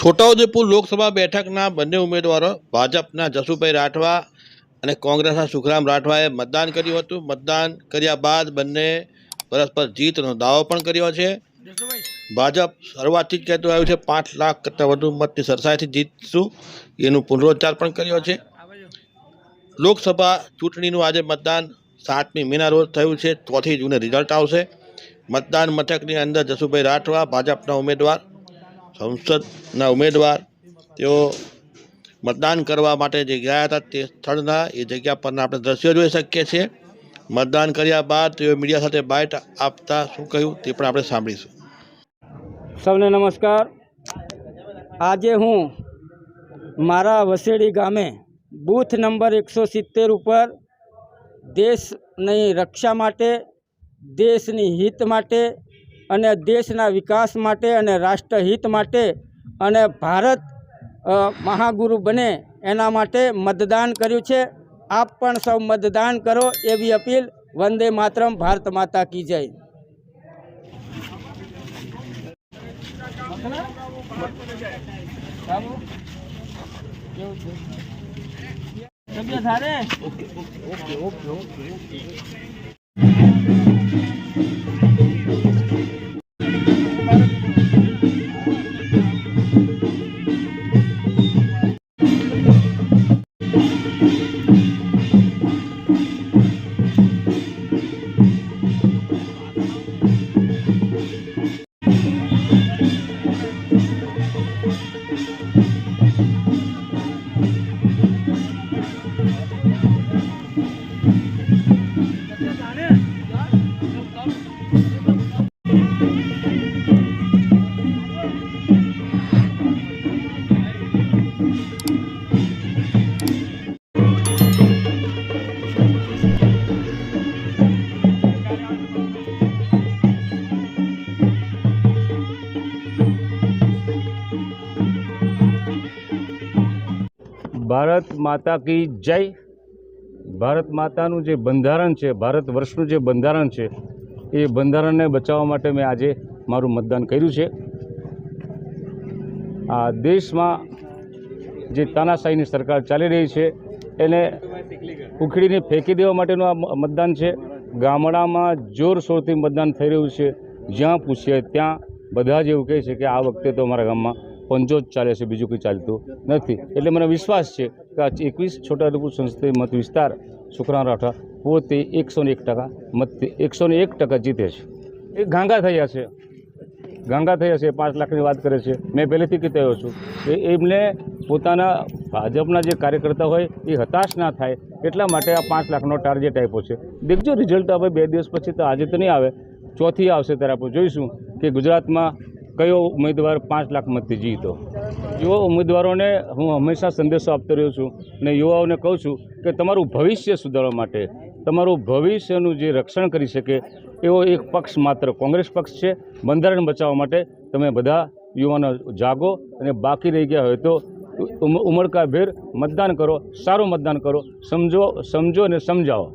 છોટાઉદેપુર લોકસભા બેઠકના બંને ઉમેદવારો ભાજપના જસુભાઈ રાઠવા અને કોંગ્રેસના સુખરામ રાઠવાએ મતદાન કર્યું હતું. મતદાન કર્યા બાદ બંને પરસ્પર જીતનો દાવો પણ કર્યો છે. ભાજપ શરૂઆતથી જ કહેતું આવ્યું છે 5 લાખ કરતાં વધુ મતની સરસાઈથી જીતશું, એનું પુનરોચ્ચાર પણ કર્યો છે. લોકસભા ચૂંટણીનું આજે મતદાન 7મી મેના રોજ થયું છે. 4 જૂને રિઝલ્ટ આવશે. મતદાન મથકની અંદર જસુભાઈ રાઠવા ભાજપના ઉમેદવાર, સંસદના ઉમેદવાર, તેઓ મતદાન કરવા માટે જે ગયા હતા તે સ્થળના એ જગ્યા પરના આપણે દ્રશ્યો જોઈ શકીએ છીએ. મતદાન કર્યા બાદ તેઓ મીડિયા સાથે બાઇટ આપતા શું કહ્યું તે પણ આપણે સાંભળીશું. સૌને નમસ્કાર. આજે હું મારા વસેડી ગામે બૂથ નંબર 170 ઉપર દેશની રક્ષા માટે, દેશની હિત માટે અને દેશના વિકાસ માટે અને રાષ્ટ્રહિત માટે અને ભારત મહાગુરુ બને એના માટે મતદાન કર્યું છે. આપ પણ સૌ મતદાન કરો એવી અપીલ. વંદે માતરમ. ભારત માતા કી જય. ભારત માતા કી જય. ભારત માતાનું જે બંધારણ છે, ભારત વર્ષનું જે બંધારણ છે, એ બંધારણને બચાવવા માટે મેં આજે મારું મતદાન કર્યું છે. આ દેશમાં જે તાનાશાહીની સરકાર ચાલી રહી છે એને ઉખેડીને ફેંકી દેવા માટેનું આ મતદાન છે. ગામડામાં જોરશોરથી મતદાન થઈ રહ્યું છે. જ્યાં પૂછીએ ત્યાં બધા જ એવું કહે છે કે આ વખતે તો અમારા ગામમાં પંચો જ ચાલે છે, બીજું કંઈ ચાલતું નથી. એટલે મને વિશ્વાસ છે કે આ 21 છોટાઉદેપુર સંસદીય મત વિસ્તાર સુખરામ રાઠવા પોતે 101% મતથી 101% જીતે છે. એ ગાંગા થયા છે, 5 લાખની વાત કરે છે. મેં પહેલેથી કહેતો આવ્યો છું કે એમને પોતાના ભાજપના જે કાર્યકર્તા હોય એ હતાશ ના થાય એટલા માટે આ 5 લાખનો ટાર્ગેટ આપ્યો છે. દેખજો રિઝલ્ટ હવે 2 દિવસ પછી, તો આજે તો નહીં આવે, 4થી આવશે ત્યારે આપણે જોઈશું કે ગુજરાતમાં કયો ઉમેદવાર 5 લાખ મતથી જીતો. યુવા ઉમેદવારોને હું હંમેશા સંદેશો આપતો રહ્યો છું અને યુવાઓને કહું છું કે તમારું ભવિષ્ય સુધારવા માટે, તમારું ભવિષ્યનું જે રક્ષણ કરી શકે એવો એક પક્ષ માત્ર કોંગ્રેસ પક્ષ છે. બંધારણ બચાવવા માટે તમે બધા યુવાનો જાગો અને બાકી રહી ગયા હોય તો ઉમળકાભેર મતદાન કરો, સારું મતદાન કરો, સમજો અને સમજાવો.